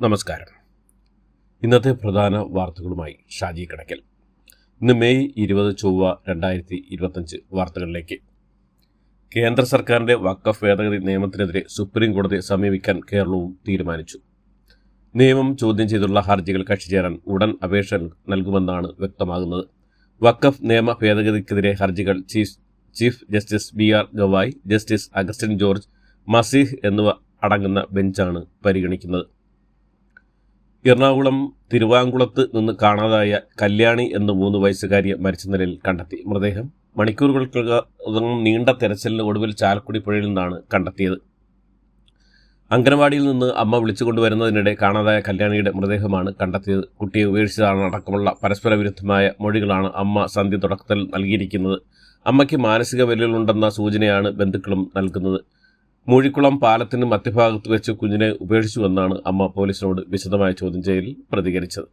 നമസ്കാരം. ഇന്നത്തെ പ്രധാന വാർത്തകളുമായി ഷാജി കടക്കൽ. ഇന്ന് മെയ് 20 ചൊവ്വ 2025 വാർത്തകളിലേക്ക്. കേന്ദ്ര സർക്കാരിൻ്റെ വഖഫ് ഭേദഗതി നിയമത്തിനെതിരെ സുപ്രീം കോടതിയെ സമീപിക്കാൻ കേരളവും തീരുമാനിച്ചു. നിയമം ചോദ്യം ചെയ്തുള്ള ഹർജികൾ കക്ഷി ചേരാൻ ഉടൻ അപേക്ഷ നൽകുമെന്നാണ് വ്യക്തമാകുന്നത്. വഖഫ് നിയമ ഭേദഗതിക്കെതിരെ ഹർജികൾ chief justice BR Gavai, justice Augustine George, Masih എന്നിവ അടങ്ങുന്ന ബെഞ്ചാണ് പരിഗണിക്കുന്നത്. എറണാകുളം തിരുവാങ്കുളത്ത് നിന്ന് കാണാതായ കല്യാണി എന്ന 3 വയസ്സുകാരിയെ മരിച്ച നിലയിൽ കണ്ടെത്തി. മൃതദേഹം മണിക്കൂറുകൾക്കകം നീണ്ട തെരച്ചിലിന് ഒടുവിൽ ചാലക്കുടി പുഴയിൽ നിന്നാണ് കണ്ടെത്തിയത്. അംഗനവാടിയിൽ നിന്ന് അമ്മ വിളിച്ചുകൊണ്ടുവരുന്നതിനിടെ കാണാതായ കല്യാണിയുടെ മൃതദേഹമാണ് കണ്ടെത്തിയത്. കുട്ടിയെ ഉപേക്ഷിച്ചതാണടക്കമുള്ള പരസ്പര വിരുദ്ധമായ മൊഴികളാണ് അമ്മ സന്ധ്യ തുടക്കത്തിൽ നൽകിയിരിക്കുന്നത്. അമ്മയ്ക്ക് മാനസിക വെല്ലുവിളിയുണ്ടെന്ന സൂചനയാണ് ബന്ധുക്കളും നൽകുന്നത്. മൂഴിക്കുളം പാലത്തിന് മധ്യഭാഗത്ത് വെച്ച് കുഞ്ഞിനെ ഉപേക്ഷിച്ചുവെന്നാണ് അമ്മ പോലീസിനോട് വിശദമായ ചോദ്യം ചെയ്യലിൽ പ്രതികരിച്ചത്.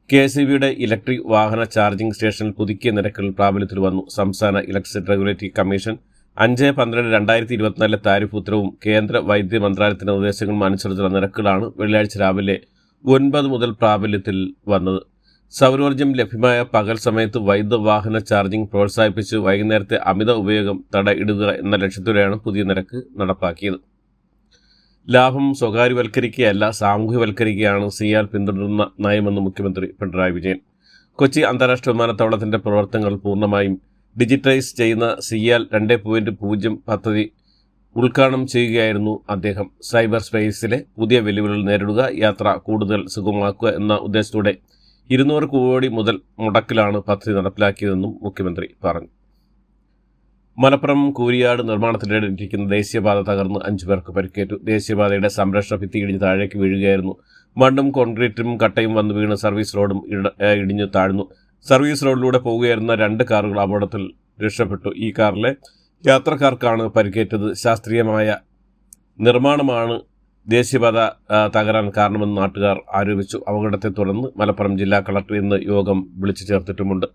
KSEBയുടെ ഇലക്ട്രിക് വാഹന ചാർജിംഗ് സ്റ്റേഷനിൽ പുതുക്കിയ നിരക്കുകൾ പ്രാബല്യത്തിൽ വന്നു. സംസ്ഥാന ഇലക്ട്രിസിറ്റി റെഗുലേറ്ററി കമ്മീഷൻ 5/12/2024 താരിഫ് ഉത്തരവും കേന്ദ്ര വൈദ്യുതി മന്ത്രാലയത്തിന്റെ നിർദ്ദേശങ്ങളും അനുസരിച്ചുള്ള നിരക്കുകളാണ് വെള്ളിയാഴ്ച രാവിലെ 9 മുതൽ പ്രാബല്യത്തിൽ വന്നത്. സൗരോർജ്ജം ലഭ്യമായ പകൽ സമയത്ത് വൈദ്യുത വാഹന ചാർജിംഗ് പ്രോത്സാഹിപ്പിച്ച് വൈകുന്നേരത്തെ അമിത ഉപയോഗം തടയിടുക എന്ന ലക്ഷ്യത്തോടെയാണ് പുതിയ നിരക്ക് നടപ്പാക്കിയത്. ലാഭം സ്വകാര്യവൽക്കരിക്കുകയല്ല, സാമൂഹ്യവൽക്കരിക്കുകയാണ് സിയാൽ പിന്തുടരുന്ന നയമെന്ന് മുഖ്യമന്ത്രി പിണറായി വിജയൻ. കൊച്ചി അന്താരാഷ്ട്ര വിമാനത്താവളത്തിന്റെ പ്രവർത്തനങ്ങൾ പൂർണ്ണമായും ഡിജിറ്റൈസ് ചെയ്യുന്ന സിയാൽ 2.0 പദ്ധതി ഉദ്ഘാടനം ചെയ്യുകയായിരുന്നു അദ്ദേഹം. സൈബർ സ്പേസിലെ പുതിയ വെല്ലുവിളികൾ നേരിടുക, യാത്ര കൂടുതൽ സുഗമമാക്കുക എന്ന ഉദ്ദേശത്തോടെ 200 കോടി മുതൽ മുടക്കിലാണ് പദ്ധതി നടപ്പിലാക്കിയതെന്നും മുഖ്യമന്ത്രി പറഞ്ഞു. മലപ്പുറം കൂരിയാട് നിർമ്മാണത്തിനിടയിലിരിക്കുന്ന ദേശീയപാത തകർന്ന് 5 പേർക്ക് പരിക്കേറ്റു. ദേശീയപാതയുടെ സംരക്ഷണ ഭിത്തി ഇടിഞ്ഞ് താഴേക്ക് വീഴുകയായിരുന്നു. മണ്ണും കോൺക്രീറ്റും കട്ടയും വന്ന് വീണ് സർവീസ് റോഡും ഇടിഞ്ഞു താഴ്ന്നു. സർവീസ് റോഡിലൂടെ പോകുകയായിരുന്ന 2 കാറുകൾ അപകടത്തിൽ രക്ഷപ്പെട്ടു. ഈ കാറിലെ യാത്രക്കാർക്കാണ് പരിക്കേറ്റത്. ശാസ്ത്രീയമായ നിർമ്മാണമാണ് ദേശീയപാത തകരാൻ കാരണമെന്ന് നാട്ടുകാർ ആരോപിച്ചു. അപകടത്തെ തുടർന്ന് മലപ്പുറം ജില്ലാ കളക്ടർ ഇന്ന് യോഗം വിളിച്ചു ചേർത്തിട്ടുമുണ്ട്.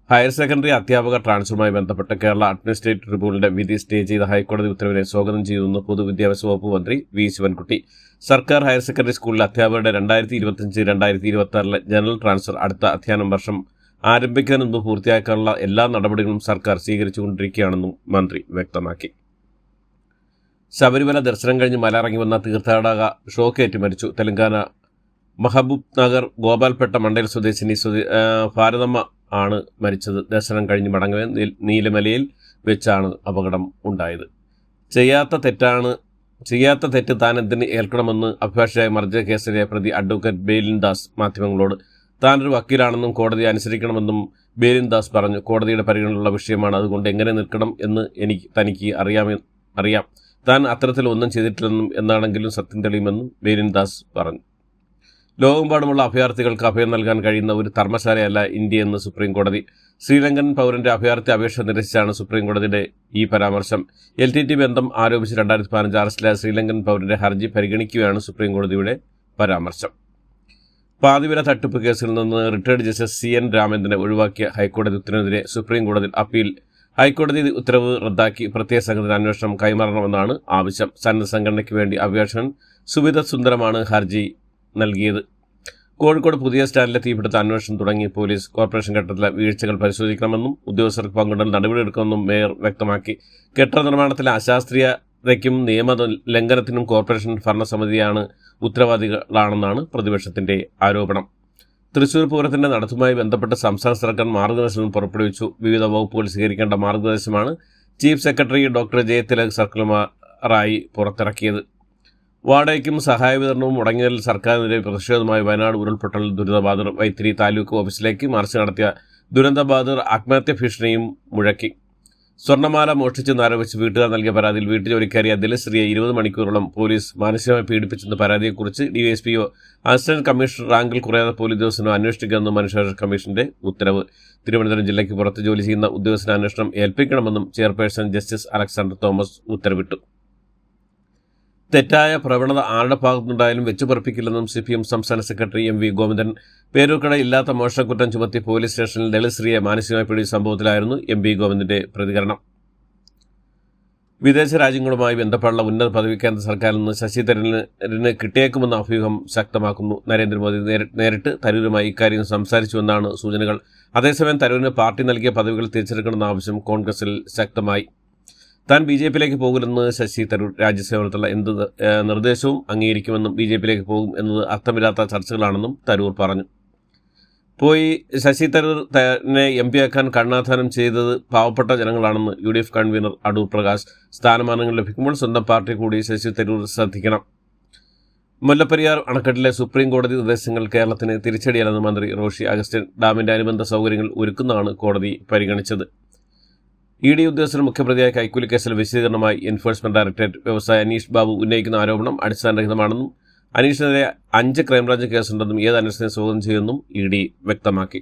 ഹയർ സെക്കൻഡറി അധ്യാപക ട്രാൻസ്ഫറുമായി ബന്ധപ്പെട്ട് കേരള അഡ്മിനിസ്ട്രേറ്റീവ് ട്രിബ്യൂണലിന്റെ വിധി സ്റ്റേ ചെയ്ത ഹൈക്കോടതി ഉത്തരവിനെ സ്വാഗതം ചെയ്തെന്ന് പൊതുവിദ്യാഭ്യാസ വകുപ്പ് മന്ത്രി V ശിവൻകുട്ടി. സർക്കാർ ഹയർ സെക്കൻഡറി സ്കൂളിലെ അധ്യാപകരുടെ 2025-2026 ജനറൽ ട്രാൻസ്ഫർ അടുത്ത അധ്യയന വർഷം ആരംഭിക്കുന്നതിന് മുമ്പ് പൂർത്തിയാക്കാനുള്ള എല്ലാ നടപടികളും സർക്കാർ സ്വീകരിച്ചുകൊണ്ടിരിക്കുകയാണെന്നും മന്ത്രി വ്യക്തമാക്കി. ശബരിമല ദർശനം കഴിഞ്ഞ് മലയിറങ്ങി വന്ന തീർത്ഥാടക ഷോക്കേറ്റ് മരിച്ചു. തെലങ്കാന മഹബൂബ് നഗർ ഗോപാൽപേട്ട മണ്ഡൽ സ്വദേശിനി ഭാരതമ്മ ആണ് മരിച്ചത്. ദർശനം കഴിഞ്ഞ് മടങ്ങവേ നീലമലയിൽ വെച്ചാണ് അപകടം ഉണ്ടായത്. ചെയ്യാത്ത തെറ്റ് താൻ എന്തിന് ഏൽക്കണമെന്ന് അഭിഭാഷകയായ മർജ കേസിലെ പ്രതി അഡ്വക്കേറ്റ് ബേലിൻ ദാസ് മാധ്യമങ്ങളോട്. താനൊരു വക്കീലാണെന്നും കോടതിയെ അനുസരിക്കണമെന്നും ബേലിൻ ദാസ് പറഞ്ഞു. കോടതിയുടെ പരിഗണനയുള്ള വിഷയമാണ്, അതുകൊണ്ട് എങ്ങനെ നിൽക്കണം എന്ന് തനിക്ക് അറിയാം. താൻ അത്തരത്തിലൊന്നും ചെയ്തിട്ടില്ലെന്നും എന്നാണെങ്കിലും സത്യം തെളിയുമെന്നും ബേലിൻ ദാസ് പറഞ്ഞു. ലോകമെമ്പാടുമുള്ള അഭയാർത്ഥികൾക്ക് അഭയം നൽകാൻ കഴിയുന്ന ഒരു ധർമ്മശാലയല്ല ഇന്ത്യയെന്ന് സുപ്രീം കോടതി. ശ്രീലങ്കൻ പൗരന്റെ അഭയാർത്ഥി അപേക്ഷ നിരസിച്ചാണ് സുപ്രീം കോടതിയുടെ ഈ പരാമർശം. LTT ബന്ധം ആരോപിച്ച് 2015 അറസ്റ്റിലായ ശ്രീലങ്കൻ പൗരന്റെ ഹർജി പരിഗണിക്കുകയാണ് സുപ്രീം കോടതിയുടെ പരാമർശം. പാതിവില തട്ടിപ്പ് കേസിൽ നിന്ന് റിട്ടയർഡ് ജസ്റ്റിസ് CN രാമേന്ദ്രനെ ഒഴിവാക്കിയ ഹൈക്കോടതി ഉത്തരവിനെതിരെ സുപ്രീം കോടതിയിൽ അപ്പീൽ. ഹൈക്കോടതി ഉത്തരവ് റദ്ദാക്കി പ്രത്യേക സംഘത്തിന് അന്വേഷണം കൈമാറണമെന്നാണ് ആവശ്യം. സന്നദ്ധ സംഘടനയ്ക്ക് വേണ്ടി അഭിഭാഷകൻ സുബിത സുന്ദരമാണ് ഹർജി നൽകിയത്. കോഴിക്കോട് പുതിയ സ്റ്റാൻഡിലെ തീപിടുത്ത അന്വേഷണം തുടങ്ങി. പോലീസ് കോർപ്പറേഷൻ ഘട്ടത്തിലെ വീഴ്ചകൾ പരിശോധിക്കണമെന്നും ഉദ്യോഗസ്ഥർക്ക് പങ്കുണ്ടൽ നടപടിയെടുക്കുമെന്നും മേയർ വ്യക്തമാക്കി. കെട്ടിട നിർമ്മാണത്തിലെ അശാസ്ത്രീയതയ്ക്കും നിയമ ലംഘനത്തിനും കോർപ്പറേഷൻ ഭരണസമിതിയാണ് ഉത്തരവാദികളാണെന്നാണ് പ്രതിപക്ഷത്തിന്റെ ആരോപണം. തൃശൂർ പൂരത്തിന്റെ നടത്തുമായി ബന്ധപ്പെട്ട് സംസ്ഥാന സർക്കാർ മാർഗനിർദ്ദേശം പുറപ്പെടുവിച്ചു. വിവിധ വകുപ്പുകൾ സ്വീകരിക്കേണ്ട മാർഗനിർദ്ദേശമാണ് ചീഫ് സെക്രട്ടറി ഡോക്ടർ ജയതിലക് സർക്കുലറായി പുറത്തിറക്കിയത്. വാടകയ്ക്കും സഹായ വിതരണവും മുടങ്ങിയതിൽ സർക്കാരിനെതിരെ പ്രതിഷേധമായി വയനാട് ഉരുൾപൊട്ടൽ ദുരിതബാധിതർ വൈത്തിരി താലൂക്ക് ഓഫീസിലേക്ക് മാർച്ച് നടത്തിയ ദുരന്തബാധിതർ ആത്മഹത്യാ ഭീഷണിയും മുഴക്കി. സ്വർണ്ണമാല മോഷ്ടിച്ചെന്നാരോപിച്ച് വീട്ടുകാർ നൽകിയ പരാതിയിൽ വീട്ടുജോലിക്കാരിയ ദിലശ്രീയെ 20 മണിക്കൂറോളം പോലീസ് മാനസികമായി പീഡിപ്പിച്ചെന്ന പരാതിയെക്കുറിച്ച് DYSPയോ അസിസ്റ്റന്റ് കമ്മീഷണർ റാങ്കിൽ കുറയാതെ പോലീസ് ഉദ്യോഗസ്ഥനോ അന്വേഷിക്കണമെന്നും മനുഷ്യാവകാശ കമ്മീഷന്റെ ഉത്തരവ്. തിരുവനന്തപുരം ജില്ലയ്ക്ക് പുറത്ത് ജോലി ചെയ്യുന്ന ഉദ്യോഗസ്ഥന് അന്വേഷണം ഏൽപ്പിക്കണമെന്നും ചെയർപേഴ്സൺ ജസ്റ്റിസ് അലക്സാണ്ടർ തോമസ് ഉത്തരവിട്ടു. തെറ്റായ പ്രവണത ആരുടെ ഭാഗത്തുനിന്നുണ്ടായാലും വെച്ചുപറപ്പിക്കില്ലെന്നും CPM സംസ്ഥാന സെക്രട്ടറി MV ഗോവിന്ദൻ. പേരൂർക്കട ഇല്ലാത്ത മോഷണക്കുറ്റം ചുമത്തി പോലീസ് സ്റ്റേഷനിൽ ദളിശ്രീയെ മാനസികമായി പിടിച്ച സംഭവത്തിലായിരുന്നു MV ഗോവിന്ദന്റെ പ്രതികരണം. വിദേശ രാജ്യങ്ങളുമായി ബന്ധപ്പെട്ടുള്ള ഉന്നത പദവി കേന്ദ്ര സർക്കാരിൽ നിന്ന് ശശി തരൂരിന് കിട്ടിയേക്കുമെന്ന അഭ്യൂഹം ശക്തമാക്കുന്നു. നരേന്ദ്രമോദി നേരിട്ട് തരൂരുമായി ഇക്കാര്യം സംസാരിച്ചുവെന്നാണ് സൂചനകൾ. അതേസമയം തരൂരിന് പാർട്ടി നൽകിയ പദവികൾ തിരിച്ചെടുക്കണമെന്ന ആവശ്യം കോൺഗ്രസിൽ ശക്തമായി. താൻ BJPയിലേക്ക് പോകില്ലെന്ന് ശശി തരൂർ. രാജ്യസേവനത്തിലുള്ള എന്ത് നിർദ്ദേശവും അംഗീകരിക്കുമെന്നും BJPയിലേക്ക് പോകും എന്നത് അർത്ഥമില്ലാത്ത ചർച്ചകളാണെന്നും തരൂർ പറഞ്ഞു. ശശി തരൂർ തന്നെ MP ആക്കാൻ കണ്ണാധാനം ചെയ്തത് പാവപ്പെട്ട ജനങ്ങളാണെന്ന് UDF കൺവീനർ അടൂർ പ്രകാശ്. സ്ഥാനമാനങ്ങൾ ലഭിക്കുമ്പോൾ സ്വന്തം പാർട്ടി കൂടി ശശി തരൂർ ശ്രദ്ധിക്കണം. മുല്ലപ്പെരിയാർ അണക്കെട്ടിലെ സുപ്രീം കോടതി നിർദ്ദേശങ്ങൾ കേരളത്തിന് തിരിച്ചടിയല്ലെന്ന് മന്ത്രി റോഷി അഗസ്റ്റിൻ. ഡാമിന്റെ അനുബന്ധ സൗകര്യങ്ങൾ ഒരുക്കുന്നതാണ് കോടതി പരിഗണിച്ചത്. ED ഉദ്യോഗസ്ഥർ മുഖ്യപ്രതിയായ കൈക്കൂലി കേസിൽ വിശദീകരണമായി എൻഫോഴ്സ്മെന്റ് ഡയറക്ടറേറ്റ്. വ്യവസായി അനീഷ് ബാബു ഉന്നയിക്കുന്ന ആരോപണം അടിസ്ഥാനരഹിതമാണെന്നും അനീഷിനെതിരെ 5 ക്രൈംബ്രാഞ്ച് കേസുണ്ടെന്നും ഏത് അന്വേഷണത്തെ സ്വാഗതം ചെയ്യുമെന്നും ED വ്യക്തമാക്കി.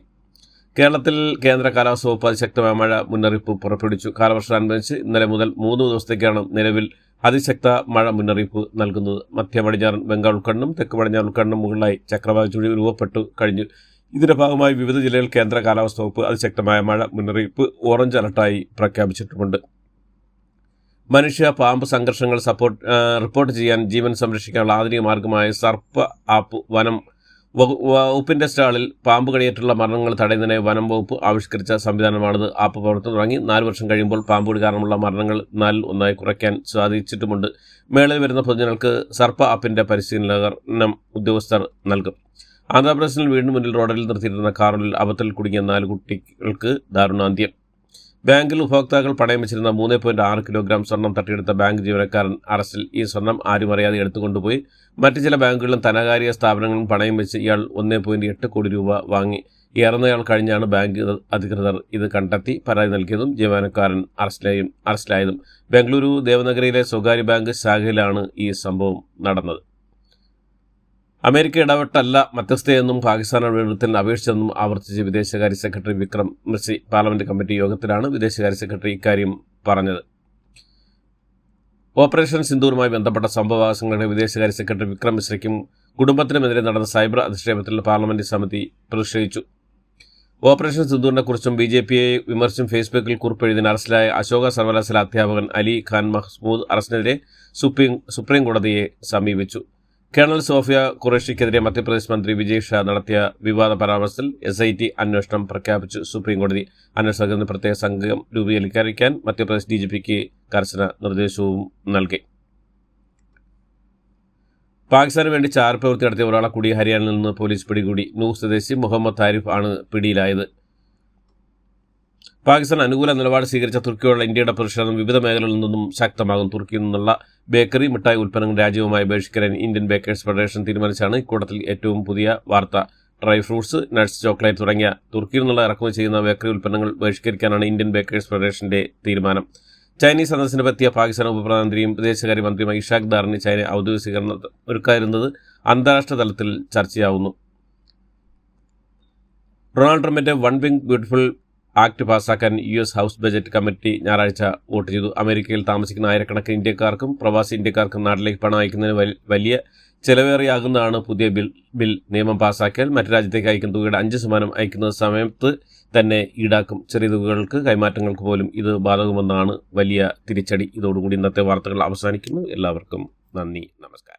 കേരളത്തിൽ കേന്ദ്ര കാലാവസ്ഥ വകുപ്പ് അതിശക്തമായ മഴ മുന്നറിയിപ്പ് പുറപ്പെടുവിച്ചു. കാലവർഷാനുബന്ധിച്ച് ഇന്നലെ മുതൽ 3 ദിവസത്തേക്കാണ് നിലവിൽ അതിശക്ത മഴ മുന്നറിയിപ്പ് നൽകുന്നത്. മധ്യ പടിഞ്ഞാറൻ ബംഗാൾ ഉൾക്കടലിനും തെക്ക് പടിഞ്ഞാറൻ ഉൾക്കടലിനും മുകളിലായി ചക്രവാത ചുഴി രൂപപ്പെട്ടു കഴിഞ്ഞു. ഇതിന്റെ ഭാഗമായി വിവിധ ജില്ലകളിൽ കേന്ദ്ര കാലാവസ്ഥ വകുപ്പ് അതിശക്തമായ മഴ മുന്നറിയിപ്പ് ഓറഞ്ച് അലർട്ടായി പ്രഖ്യാപിച്ചിട്ടുമുണ്ട്. മനുഷ്യ പാമ്പ് സംഘർഷങ്ങൾ റിപ്പോർട്ട് ചെയ്യാൻ ജീവൻ സംരക്ഷിക്കാനുള്ള ആധുനിക മാർഗമായ സർപ്പ ആപ്പ് വനം വകുപ്പിന്റെ സ്റ്റാളിൽ പാമ്പ് കടിയേറ്റുള്ള മരണങ്ങൾ തടയുന്നതിനായി വനം വകുപ്പ് ആവിഷ്കരിച്ച സംവിധാനമാണിത്. ആപ്പ് പ്രവർത്തനം തുടങ്ങി 4 വർഷം കഴിയുമ്പോൾ പാമ്പുകടി കാരണമുള്ള മരണങ്ങൾ 4-1 കുറയ്ക്കാൻ സാധിച്ചിട്ടുമുണ്ട്. മേളയിൽ വരുന്ന പൊതുജനങ്ങൾക്ക് സർപ്പ ആപ്പിന്റെ പരിശീലനം ഉദ്യോഗസ്ഥർ നൽകും. ആന്ധ്രാപ്രദേശിൽ വീടിന് മുന്നിൽ റോഡിൽ നിർത്തിയിരുന്ന കാറിൽ അബദ്ധത്തിൽ കുടുങ്ങിയ 4 കുട്ടികൾക്ക് ദാരുണാന്ത്യം. ബാങ്കിൽ ഉപഭോക്താക്കൾ പണയം വെച്ചിരുന്ന 3.6 കിലോഗ്രാം സ്വർണം തട്ടിയെടുത്ത ബാങ്ക് ജീവനക്കാരൻ അറസ്റ്റിൽ. ഈ സ്വർണം ആരും അറിയാതെ എടുത്തുകൊണ്ടുപോയി. മറ്റ് ചില ബാങ്കുകളിലും ധനകാര്യ സ്ഥാപനങ്ങളിലും പണയം വെച്ച് ഇയാൾ 1.8 കോടി രൂപ വാങ്ങി. ഏറുന്നയാൾ കഴിഞ്ഞാണ് ബാങ്ക് അധികൃതർ ഇത് കണ്ടെത്തി പരാതി നൽകിയതും ജീവനക്കാരൻ അറസ്റ്റിലായതും. ബംഗളൂരു ദേവനഗരിയിലെ സ്വകാര്യ ബാങ്ക് ശാഖയിലാണ് ഈ സംഭവം നടന്നത്. അമേരിക്ക ഇടപെട്ടല്ല മധ്യസ്ഥയെന്നും പാകിസ്ഥാനാണ് വെടിനിർത്തലിന് അപേക്ഷിച്ചതെന്നും ആവർത്തിച്ച് വിദേശകാര്യ secretary Vikram Misri. Parliament committee യോഗത്തിലാണ് വിദേശകാര്യ സെക്രട്ടറി ഇക്കാര്യം പറഞ്ഞത്. ഓപ്പറേഷൻ സിന്ദൂറുമായി ബന്ധപ്പെട്ട സംഭവവാസങ്ങളുടെ വിദേശകാര്യ സെക്രട്ടറി വിക്രം മിശ്രയ്ക്കും കുടുംബത്തിനുമെതിരെ നടന്ന സൈബർ അധിക്ഷേപത്തിൽ പാർലമെന്റ് സമിതി പ്രതിഷേധിച്ചു. ഓപ്പറേഷൻ സിന്ദൂറിനെ കുറിച്ചും BJPയെ വിമർശിച്ചും ഫേസ്ബുക്കിൽ കുറിപ്പെഴുതിന് അറസ്റ്റിലായ അശോക സർവകലാശാല അധ്യാപകൻ അലി ഖാൻ മഹ്മൂദ് അറസ്റ്റിനെതിരെ സുപ്രീം കോടതിയെ സമീപിച്ചു. കേണൽ സോഫിയ ഖുറേഷിക്കെതിരെ മധ്യപ്രദേശ് മന്ത്രി വിജയ് ഷാ നടത്തിയ വിവാദ പരാമർശത്തിൽ SIT അന്വേഷണം പ്രഖ്യാപിച്ചു സുപ്രീം കോടതി. അന്വേഷണത്തിന് പ്രത്യേക സംഘം രൂപീകരിക്കാൻ മധ്യപ്രദേശ് DGPക്ക് കർശന നിർദ്ദേശവും നൽകി. പാകിസ്ഥാന് വേണ്ടി ചാരപ്രവൃത്തി നടത്തിയ ഒരാളെ കൂടി ഹരിയാനയിൽ നിന്ന് പോലീസ് പിടികൂടി. നൂർ സ്വദേശി മുഹമ്മദ് താരിഫ് ആണ് പിടിയിലായത്. പാകിസ്ഥാൻ അനുകൂല നിലപാട് സ്വീകരിച്ച തുർക്കിയോടുള്ള ഇന്ത്യയുടെ പ്രതിഷേധം വിവിധ മേഖലകളിൽ നിന്നും ശക്തമാകും. തുർക്കിയിൽ നിന്നുള്ള ബേക്കറി മിഠായി ഉൽപ്പന്നങ്ങൾ രാജ്യവുമായി ബഹിഷ്കരിക്കാൻ ഇന്ത്യൻ ബേക്കേഴ്സ് ഫെഡറേഷൻ തീരുമാനിച്ചാണ് ഇക്കൂട്ടത്തിൽ ഏറ്റവും പുതിയ വാർത്ത. ഡ്രൈ ഫ്രൂട്ട്സ്, നട്ട്സ്, ചോക്ലേറ്റ് തുടങ്ങിയ തുർക്കിയിൽ നിന്നുള്ള ഇറക്കുമതി ചെയ്യുന്ന ബേക്കറി ഉൽപ്പന്നങ്ങൾ ബഹിഷ്കരിക്കാനാണ് ഇന്ത്യൻ ബേക്കേഴ്സ് ഫെഡറേഷന്റെ തീരുമാനം. ചൈനീസ് സന്ദർശനത്തിനെത്തിയ പാകിസ്ഥാൻ ഉപപ്രധാനമന്ത്രിയും വിദേശകാര്യ മന്ത്രിയുമായ ഇഷാഖ് ദാറിന് ചൈന ഔദ്യോഗിക സ്വീകരണം ഒരുക്കാതിരുന്നത് അന്താരാഷ്ട്ര തലത്തിൽ ചർച്ചയാവുന്നു. ഡൊണാൾഡ് ട്രംപിന്റെ വൺ ബിഗ് ബ്യൂട്ടിഫുൾ ആക്ട് പാസാക്കാൻ US ഹൗസ് ബജറ്റ് കമ്മിറ്റി ഞായറാഴ്ച വോട്ട് ചെയ്തു. അമേരിക്കയിൽ താമസിക്കുന്ന ആയിരക്കണക്കിന് ഇന്ത്യക്കാർക്കും പ്രവാസി ഇന്ത്യക്കാർക്കും നാട്ടിലേക്ക് പണം അയക്കുന്നതിന് വലിയ ചെലവേറിയാകുന്നതാണ് പുതിയ ബിൽ. നിയമം പാസാക്കിയാൽ മറ്റു രാജ്യത്തേക്ക് അയക്കുന്ന തുകയുടെ 5% അയക്കുന്ന സമയത്ത് തന്നെ ഈടാക്കും. ചെറിയ തുകകൾക്ക് കൈമാറ്റങ്ങൾക്ക് പോലും ഇത് ബാധകമെന്നാണ് വലിയ തിരിച്ചടി. ഇതോടുകൂടി ഇന്നത്തെ വാർത്തകൾ അവസാനിക്കുന്നു. എല്ലാവർക്കും നന്ദി, നമസ്കാരം.